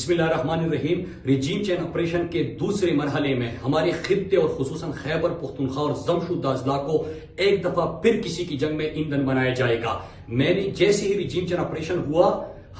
بسم اللہ الرحمن الرحیم۔ ریجیم چین آپریشن کے دوسرے مرحلے میں ہمارے خطے اور خصوصاً خیبر پختونخوا اور جمشید اضلاع کو ایک دفعہ پھر کسی کی جنگ میں ایندھن بنایا جائے گا۔ میں نے جیسے ہی ریجیم چین آپریشن ہوا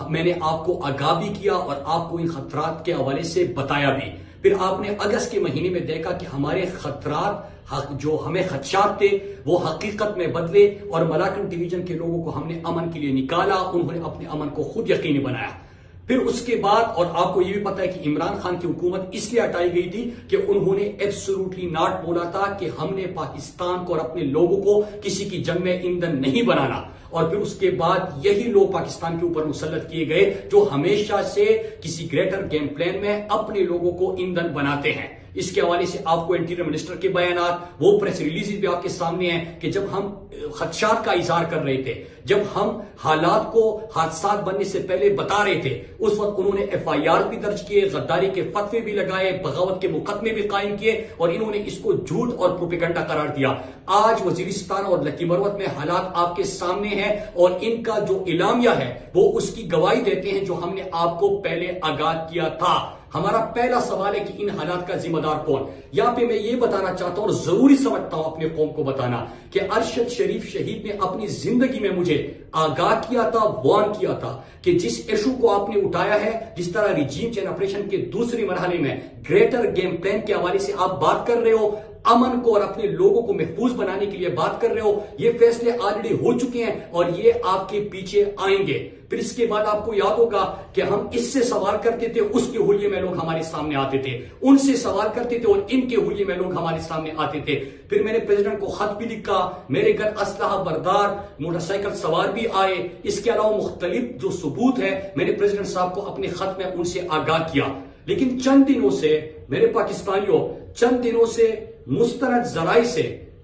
میں نے آپ کو آگاہ بھی کیا اور آپ کو ان خطرات کے حوالے سے بتایا بھی۔ پھر آپ نے اگست کے مہینے میں دیکھا کہ ہمارے خطرات جو ہمیں خدشات تھے وہ حقیقت میں بدلے اور ملاکنڈ ڈویژن کے لوگوں کو ہم نے امن کے لیے نکالا، انہوں نے اپنے امن کو خود یقینی بنایا۔ پھر اس کے بعد اور آپ کو یہ بھی پتا ہے کہ عمران خان کی حکومت اس لیے ہٹائی گئی تھی کہ انہوں نے ایبسولوٹلی ناٹ بولا تھا کہ ہم نے پاکستان کو اور اپنے لوگوں کو کسی کی جنگ میں ایندھن نہیں بنانا، اور پھر اس کے بعد یہی لوگ پاکستان کے اوپر مسلط کیے گئے جو ہمیشہ سے کسی گریٹر گیم پلان میں اپنے لوگوں کو ایندھن بناتے ہیں۔ اس کے حوالے سے آپ کو انٹیریئر منسٹر کے بیانات، وہ پریس ریلیزز بھی آپ کے سامنے ہیں کہ جب ہم خدشات کا اظہار کر رہے تھے، جب ہم حالات کو حادثات بننے سے پہلے بتا رہے تھے، اس وقت انہوں نے ایف آئی آر بھی درج کیے، غداری کے فتوے بھی لگائے، بغاوت کے مقدمے بھی قائم کیے، اور انہوں نے اس کو جھوٹ اور پروپیگنڈا قرار دیا۔ آج وزیرستان اور لکی مروت میں حالات آپ کے سامنے ہیں اور ان کا جو اعلامیہ ہے وہ اس کی گواہی دیتے ہیں جو ہم نے آپ کو پہلے آگاہ کیا تھا۔ ہمارا پہلا سوال ہے کہ ان حالات کا ذمہ دار کون؟ یہاں پہ میں یہ بتانا چاہتا ہوں اور ضروری سمجھتا ہوں اپنے قوم کو بتانا کہ ارشد شریف شہید نے اپنی زندگی میں مجھے آگاہ کیا تھا، وارن کیا تھا کہ جس ایشو کو آپ نے اٹھایا ہے، جس طرح ریجیم چین آپریشن کے دوسرے مرحلے میں گریٹر گیم پلان کے حوالے سے آپ بات کر رہے ہو، امن کو اور اپنے لوگوں کو محفوظ بنانے کے لیے بات کر رہے ہو، یہ فیصلے آلریڈی ہو چکے ہیں اور یہ آپ کے پیچھے آئیں گے۔ پھر اس کے بعد آپ کو یاد ہوگا کہ ہم اس سے سوال کرتے تھے، اس کے حلیے میں لوگ ہمارے سامنے آتے تھے، ان سے سوال کرتے تھے اور ان کے حلیے میں لوگ ہمارے سامنے آتے تھے۔ پھر میں نے پریزیڈنٹ کو خط بھی لکھا، میرے گھر اسلحہ بردار موٹر سائیکل سوار بھی آئے، اس کے علاوہ مختلف جو ثبوت ہے میں نے پریزیڈنٹ صاحب کو اپنے خط میں ان سے آگاہ کیا۔ لیکن چند دنوں سے میرے پاکستانیوں، چند دنوں سے مستند ذرائع سے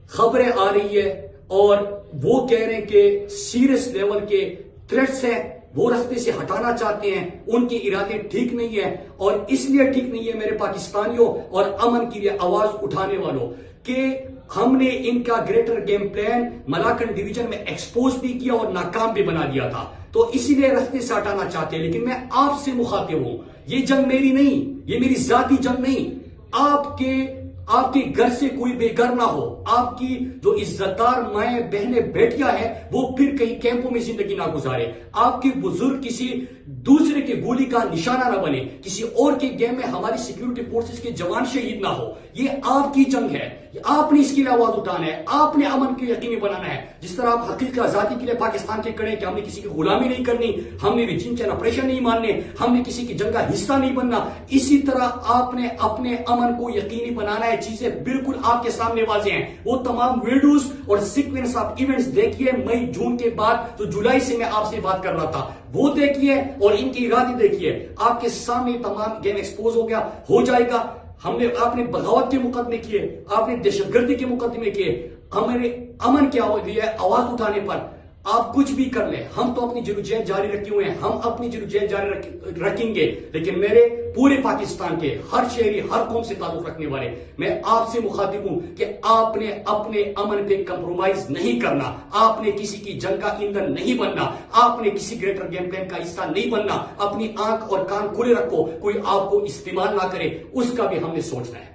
خبریں آ رہی ہے اور وہ کہہ رہے ہیں کہ سیریس لیول کے تھریٹس ہیں، وہ راستے سے ہٹانا چاہتے ہیں، ان کے ارادے ٹھیک نہیں ہیں، اور اس لیے ٹھیک نہیں ہے میرے پاکستانیوں اور امن کے لیے آواز اٹھانے والوں کہ ہم نے ان کا greater game plan Malakand division میں ایکسپوز بھی کیا اور ناکام بھی بنا دیا تھا، تو اسی لیے راستے سے ہٹانا چاہتے ہیں۔ لیکن میں آپ سے مخاطب ہوں، یہ جنگ میری نہیں، یہ میری ذاتی جنگ نہیں۔ آپ کے گھر سے کوئی بے گھر نہ ہو، آپ کی جو عزت دار مائیں بہنیں بیٹیاں ہیں وہ پھر کہیں کیمپوں میں زندگی نہ گزارے، آپ کے بزرگ کسی دوسرے کے گولی کا نشانہ نہ بنے، کسی اور کے گیم میں ہماری سیکیورٹی فورسز کے جوان شہید نہ ہو۔ یہ آپ کی جنگ ہے، آپ نے اس کے لیے آواز اٹھانا ہے، آپ نے امن کو یقینی بنانا ہے۔ جس طرح آپ حقیقی آزادی کے لیے پاکستان کے کڑے کہ ہم نے کسی کی غلامی نہیں کرنی، ہم نے ریجیم چین آپریشن نہیں ماننے، ہم نے کسی کی جنگ کا حصہ نہیں بننا، اسی طرح آپ نے اپنے امن کو یقینی بنانا ہے۔ چیزیں بالکل آپ کے سامنے واضح ہیں، وہ تمام ویڈیوز اور سیکوینس آف ایونٹس دیکھیے، مئی جون کے بعد جو جولائی سے میں آپ سے بات کر رہا تھا وہ دیکھیے اور ان کی ارادے دیکھیے، آپ کے سامنے تمام گیم ایکسپوز ہو جائے گا۔ آپ نے بغاوت کے مقدمے کیے، آپ نے دہشت گردی کے مقدمے کیے، ہمارے امن کے لیے آواز اٹھانے پر آپ کچھ بھی کر لیں، ہم تو اپنی جدوجہد جاری رکھے ہوئے ہیں، ہم اپنی جدوجہد جاری رکھیں گے۔ لیکن میرے پورے پاکستان کے ہر شہری، ہر قوم سے تعلق رکھنے والے، میں آپ سے مخاطب ہوں کہ آپ نے اپنے امن پہ کمپرومائز نہیں کرنا، آپ نے کسی کی جنگ کا ایندھن نہیں بننا، آپ نے کسی گریٹر گیم پلان کا حصہ نہیں بننا۔ اپنی آنکھ اور کان کھلے رکھو، کوئی آپ کو استعمال نہ کرے، اس کا بھی ہم نے سوچنا ہے۔